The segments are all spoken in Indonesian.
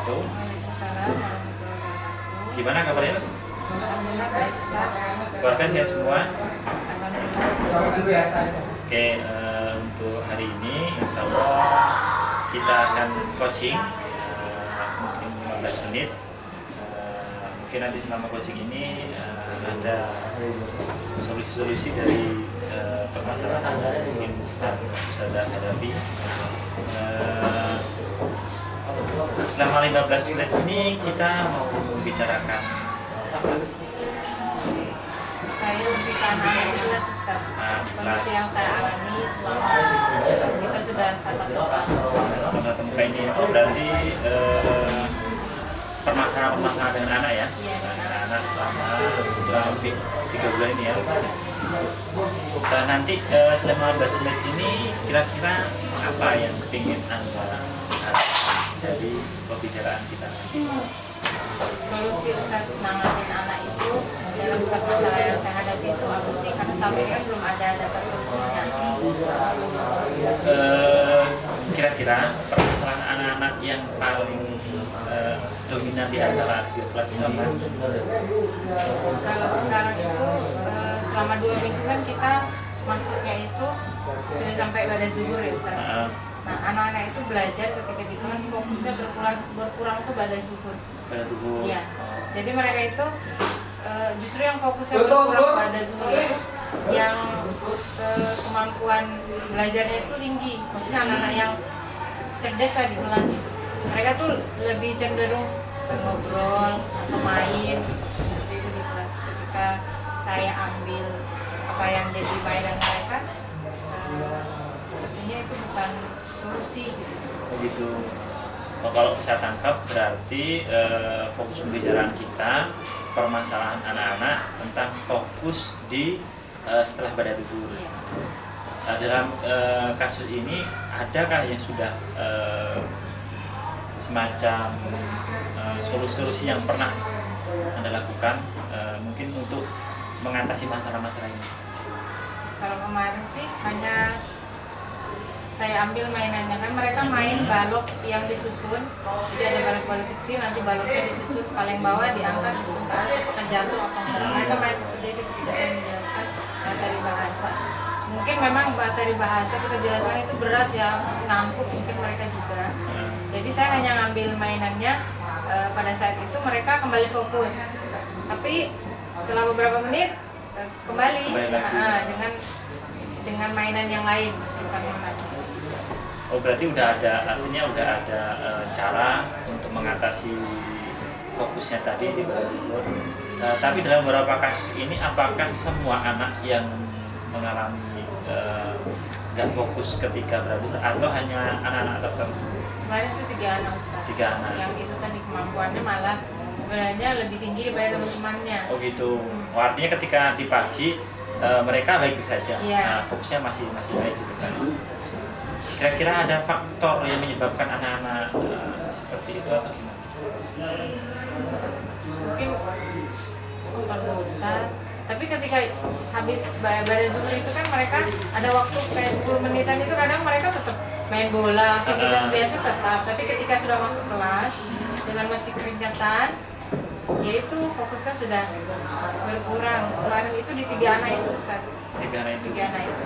wabarakatuh. Waalaikumsalam warahmatullahi wabarakatuh. Gimana kabarnya, Mas? Alhamdulillah baik, Ustaz. Keluarga sehat semua? Alhamdulillah sehat. Oke, untuk hari ini insya Allah kita akan coaching mungkin 15 menit. Mungkin nanti selama coaching ini ada solusi-solusi dari permasalahan yang mungkin sedang Ustazah hadapi. Selama 15 menit ini kita mau membicarakan apa? Saya lebih ke anak-anak ikhlas, Ustaz. Kondisi yang saya alami selama kita sudah tatap muka. Tatap muka ini itu berarti permasalahan dengan anak ya? Iya, dengan anak selama kurang lebih 3 bulan ini ya. Dan nanti selama 15 menit ini kira-kira apa yang ingin Anda dari pembicaraan kita nanti? Solusi Ustaz nanganin anak itu dalam satu masalah yang saya hadapi itu apa sih? Karena sampai ini kan belum ada data solusinya. Kira-kira permasalahan anak-anak yang paling dominan di antara tiga kelas ini apa? Kalau sekarang itu selama 2 minggu kan kita masuknya itu sudah sampai pada zuhur ya Ustaz. Nah anak-anak itu belajar ketika di kelas fokusnya berkurang tuh pada zuhur. Pada tubuh. Iya. Jadi mereka itu justru yang fokusnya berkurang pada zuhur itu yang kemampuan belajarnya itu tinggi. Maksudnya anak-anak yang cerdas lah di kelas. Mereka tuh lebih cenderung ngobrol atau main seperti itu di kelas. Ketika saya ambil apa yang jadi mainan mereka, sepertinya itu bukan solusi gitu. Begitu. Kalau saya tangkap berarti fokus pembicaraan kita permasalahan anak-anak tentang fokus di setelah pada tubuh. Iya. Dalam kasus ini adakah yang sudah semacam solusi-solusi yang pernah Anda lakukan mungkin untuk mengatasi masalah-masalah ini? Kalau kemarin sih hanya saya ambil mainannya, kan mereka main balok yang disusun, jadi ada balok-balok kecil, nanti baloknya disusun paling bawah diangkat disusun ke atas apakah jatuh atau enggak. Mereka main seperti itu ketika saya menjelaskan materi bahasa. Mungkin memang materi bahasa kita jelaskan itu berat ya, ngantuk mungkin mereka juga. Jadi saya hanya ngambil mainannya, pada saat itu mereka kembali fokus. Tapi setelah beberapa menit kembali dengan mainan yang lain, bukan yang tadi. Oh berarti artinya udah ada cara untuk mengatasi fokusnya tadi di bawah zuhur. Tapi dalam beberapa kasus ini apakah semua anak yang mengalami nggak fokus ketika belajar atau hanya anak-anak tertentu? Kemarin itu 3 anak Ustaz. 3 anak. Yang itu tadi kemampuannya malah sebenarnya lebih tinggi daripada teman-temannya. Oh gitu. Oh, artinya ketika di pagi mereka baik saja. Iya. Nah, fokusnya masih baik gitu kan. Kira-kira ada faktor yang menyebabkan anak-anak seperti itu atau gimana? Mungkin faktor dosa. Tapi ketika habis pada zuhur itu kan mereka ada waktu kayak 10 menitan itu kadang mereka tetap main bola, aktivitas biasa tetap. Tapi ketika sudah masuk kelas dengan masih keringatan, yaitu fokusnya sudah berkurang. Kemarin itu di 3 anak itu Ustaz. 3 anak itu. 3 anak itu.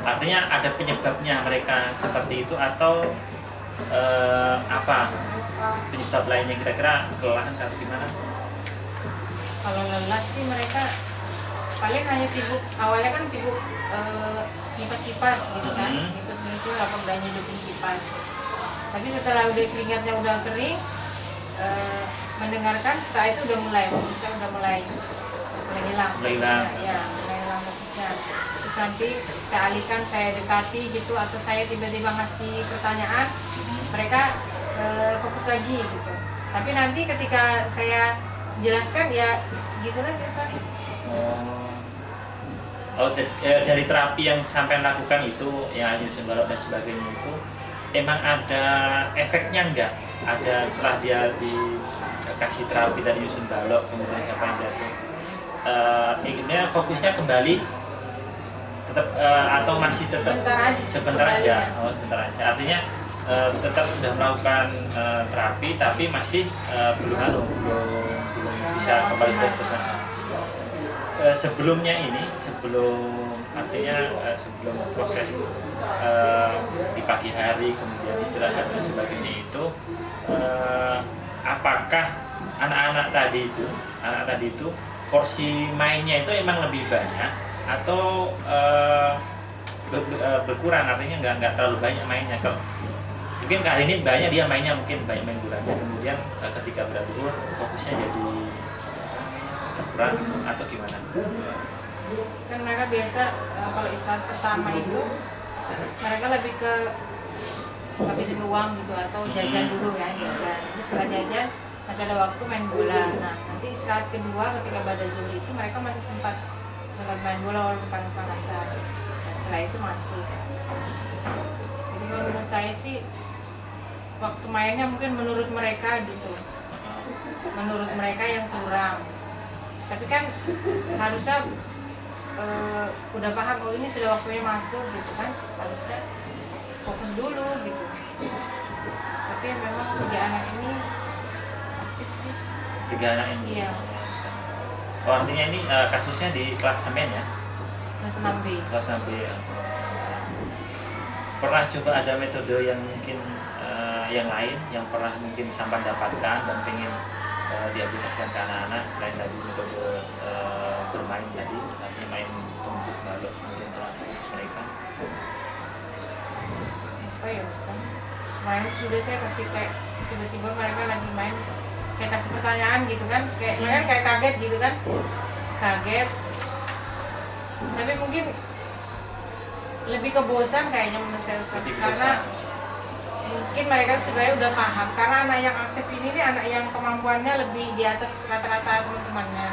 Artinya ada penyebabnya mereka seperti itu atau apa penyebab lainnya, kira-kira kelelahan atau gimana? Kalau lelah sih mereka paling hanya sibuk, awalnya kan sibuk kipas-kipas gitu kan, kipas-kipas apa gunanya hidupin kipas. Tapi setelah udah keringatnya udah kering, mendengarkan setelah itu udah mulai hilang. Ya, mulai hilang fokusnya. Terus nanti saya alihkan, saya dekati gitu, atau saya tiba-tiba ngasih pertanyaan, mereka fokus lagi gitu. Tapi nanti ketika saya jelaskan ya gitu lagi Ustaz. Dari terapi yang sampai lakukan itu yang nyusun balok dan sebagainya itu emang ada efeknya enggak? Ada setelah dia dikasih terapi dari nyusun balok kemudian siapa yang jatuh inginnya fokusnya kembali tetap atau masih tetap sebentar aja. Artinya tetap sudah melakukan terapi tapi masih belum bisa kembali ke sana. Sebelumnya ini sebelum proses di pagi hari kemudian istirahat dan sebagainya itu, apakah anak-anak tadi itu porsi mainnya itu emang lebih banyak atau berkurang, artinya nggak terlalu banyak mainnya? Kalau mungkin kali ini banyak dia mainnya, mungkin banyak main bolanya, kemudian ketika berat fokusnya jadi kurang atau gimana? Kan mereka biasa kalau istirahat pertama itu mereka lebih ke ngabisin uang gitu atau jajan dulu ya, jajan. Jadi setelah jajan masih ada waktu main bola. Nah nanti istirahat kedua ketika pada zuhur itu mereka masih sempat main bola walaupun panas-panasan. Nah, setelah itu masuk. Jadi kalau menurut saya sih waktu mainnya mungkin menurut mereka gitu, menurut mereka yang kurang. Tapi kan harusnya udah paham, oh ini sudah waktunya masuk gitu kan, harusnya fokus dulu gitu. Tapi memang 3 anak ini aktif sih. 3 anak ini? Iya. Oh, artinya ini kasusnya di kelas sampean ya? Kelas 6B. Kelas 6B ya. Pernah coba ada metode yang mungkin yang lain yang pernah mungkin sampai dapatkan dan pengen diaplikasikan ke anak-anak selain tadi metode bermain tadi, artinya main tumbuk balok kemudian terlatih mereka? Apa ya Ustaz? Main sudah saya kasih kayak tiba-tiba mereka lagi main, saya kasih pertanyaan gitu kan, kayak mereka kayak kaget gitu kan, kaget. Tapi mungkin lebih ke bosan kayaknya menurut saya Ustaz, karena mungkin mereka sebenarnya udah paham, karena anak yang aktif ini nih anak yang kemampuannya lebih di atas rata-rata teman-temannya.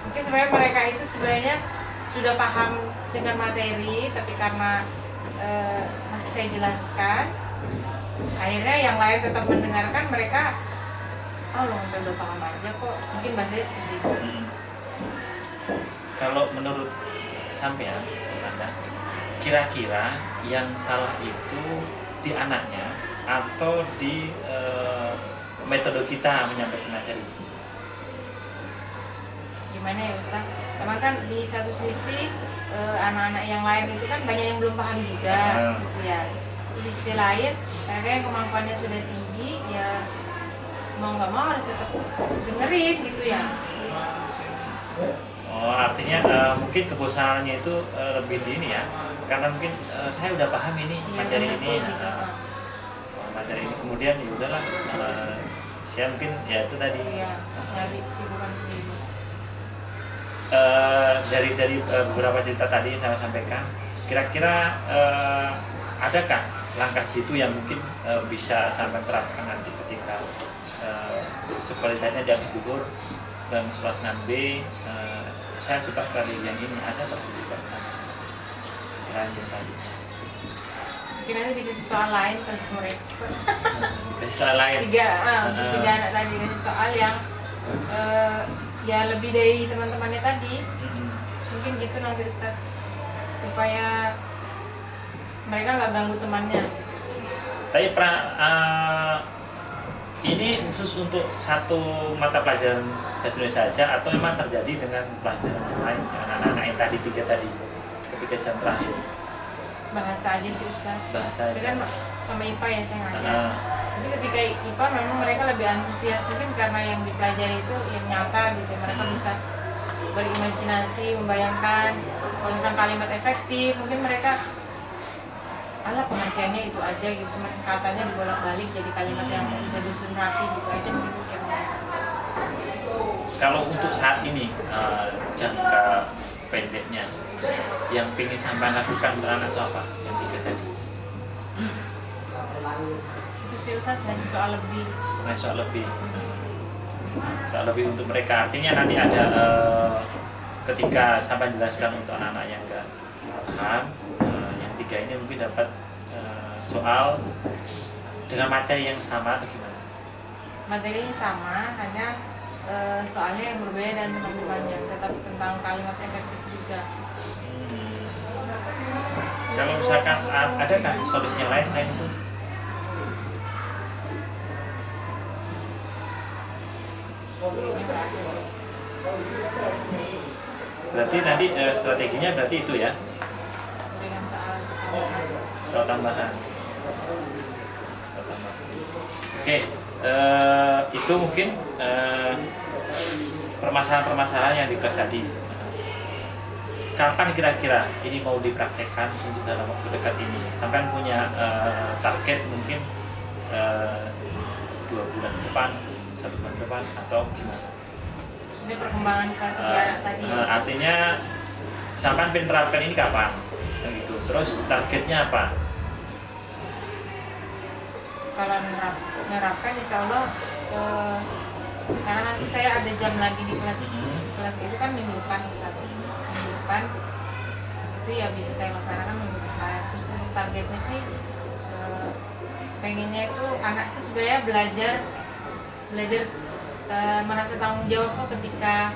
Mungkin sebenarnya mereka itu sebenarnya sudah paham dengan materi, tapi karena masih saya jelaskan, akhirnya yang lain tetap mendengarkan, mereka saya udah paham aja kok, mungkin bahasanya seperti itu. Kalau menurut sampean, Anda, kira-kira yang salah itu di anaknya atau di metode kita menyampaikan materi? Gimana ya Ustaz? Memang kan di satu sisi anak-anak yang lain itu kan banyak yang belum paham juga, gitu ya. Di sisi lain mereka yang kemampuannya sudah tinggi, ya mau nggak mau harus tetap dengerin gitu ya. Oh, artinya mungkin kebosanannya itu lebih di ini ya, karena mungkin saya udah paham ini materi ini, gitu. materi ini, kemudian ya udahlah, saya mungkin ya itu tadi. Iya, nyari kesibukan sendiri. Dari beberapa cerita tadi yang saya sampaikan, kira-kira adakah langkah jitu yang mungkin bisa sampai terapkan nanti ketika seperti tadi di habis gugur dan kelas 6B, saya coba strategi yang ini, ada terbuka selain yang tadi? Mungkin nanti dikasih soal lain ke mereka. Kasih soal lain? Tiga anak tadi dikasih soal yang ya lebih dari teman-temannya tadi. Mungkin gitu nanti Ustaz, supaya mereka nggak ganggu temannya. Tapi ini khusus untuk satu mata pelajaran bahasa Indonesia saja atau memang terjadi dengan pelajaran lain dengan anak-anak yang tadi 3 tadi ketika jam terakhir? Bahasa aja sih Ustaz. Bahasa aja. Saya kan sama IPA ya saya ngajar. Jadi ketika IPA memang mereka lebih antusias, mungkin karena yang dipelajari itu yang nyata gitu. Mereka bisa berimajinasi, membayangkan kalimat efektif. Mungkin mereka pengertiannya itu aja gitu, katanya dibolak-balik jadi kalimat yang bisa disusun rapi gitu aja gitu. Kalau untuk saat ini jangka pendeknya yang ingin sampai lakukan untuk anak itu apa? Yang 3 tadi itu sih Ustaz, ngasih soal lebih. Soal lebih untuk mereka, artinya nanti ada ketika sampai jelaskan untuk anak-anak yang enggak paham, yang 3 ini mungkin dapat soal dengan materi yang sama atau gimana? Materinya sama, hanya soalnya yang berbeda dan teman-temannya, tetap tentang kalimat efektif juga. Kalau misalkan adakah solusi yang lain selain itu? Berarti nanti strateginya berarti itu ya? Dengan soal tambahan. Soal tambahan. Oke, itu mungkin permasalahan-permasalahan yang di kelas tadi. Kapan kira-kira ini mau dipraktekkan untuk dalam waktu dekat ini? Sampai punya target mungkin 2 bulan ke depan, 1 bulan ke depan, atau gimana? Maksudnya perkembangan ke 3 anak tadi. Artinya sampai menerapkan ini kapan? Gitu. Terus targetnya apa? Kalau menerapkan insya Allah karena nanti saya ada jam lagi di kelas itu kan minggu depan itu ya bisa saya laksanakan minggu depan. Terus untuk targetnya sih pengennya itu anak itu sebenarnya belajar merasa tanggung jawab ketika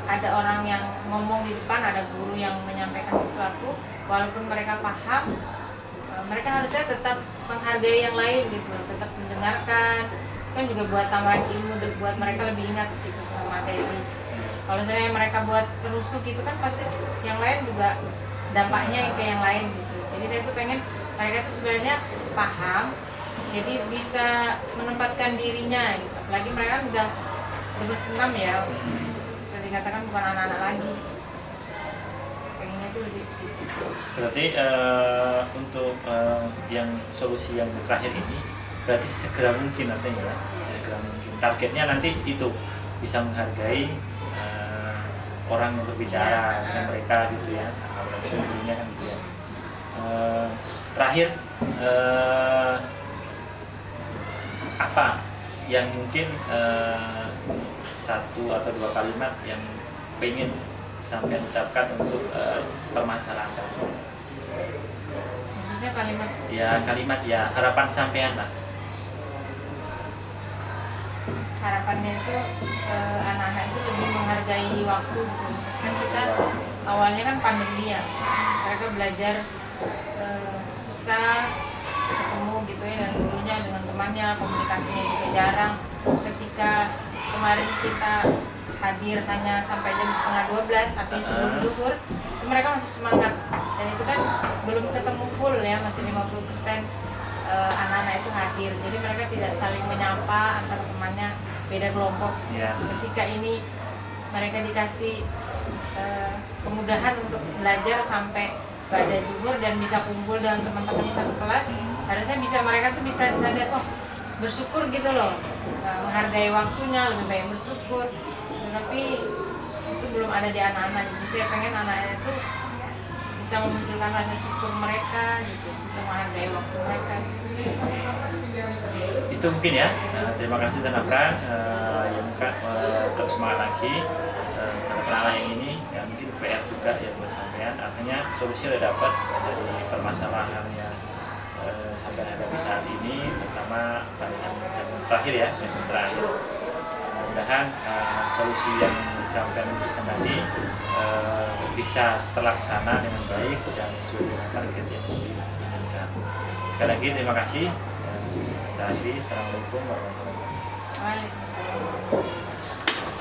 ada orang yang ngomong di depan, ada guru yang menyampaikan sesuatu, walaupun mereka paham, mereka harusnya tetap menghargai yang lain gitu loh, tetap mendengarkan. Itu kan juga buat tambahan ilmu, buat mereka lebih ingat gitu materi. Kalau misalnya mereka buat rusuh gitu kan pasti yang lain juga dampaknya ke yang lain gitu. Jadi saya tuh pengen mereka tuh sebenarnya paham, jadi bisa menempatkan dirinya gitu. Apalagi mereka kan udah bersenam ya, bisa dikatakan bukan anak-anak lagi. Pengennya tuh lebih situ. Berarti untuk yang solusi yang terakhir ini berarti segera mungkin nantinya, segera mungkin. Targetnya nanti itu bisa menghargai orang yang berbicara dengan mereka gitu ya, apalagi gurunya kan gitu ya. Terakhir apa yang mungkin 1 atau 2 kalimat yang pengen sampai ucapkan untuk permasalahan kamu? Maksudnya Kalimat ya harapan sampean lah. Harapannya itu anak-anak itu lebih menghargai waktu gitu. Misalkan kita awalnya kan pandemi ya, mereka belajar susah ketemu gitu ya dengan gurunya, dengan temannya, komunikasinya juga jarang. Ketika kemarin kita hadir hanya sampai jam 11:30, artinya sebelum zuhur, mereka masih semangat, dan itu kan belum ketemu full ya, masih 50% anak-anak itu hadir. Jadi mereka tidak saling menyapa antar temannya, beda kelompok. Ketika ini mereka dikasih kemudahan untuk belajar sampai pada zuhur dan bisa kumpul dengan teman-temannya satu kelas, harusnya mereka tuh bisa sadar, oh bersyukur gitu loh, menghargai waktunya, lebih baik bersyukur. Tapi itu belum ada di anak-anak. Jadi saya pengen anak-anak itu bisa memunculkan rasa syukur mereka gitu, bisa menghargai waktu mereka gitu. Itu mungkin ya. Terima kasih Tante Fran, ya mungkin terus semangat lagi pada penanganan yang ini ya, mungkin PR juga ya buat sampean. Artinya solusi udah dapat dari permasalahan yang sampai hadapi saat ini, terutama pada yang terakhir ya, yang terakhir. Mudah-mudahan solusi yang disampaikan tadi bisa terlaksana dengan baik dan sesuai dengan target yang diinginkan. Sekali lagi terima kasih. Assalamualaikum warahmatullahi wabarakatuh. Waalaikumsalam.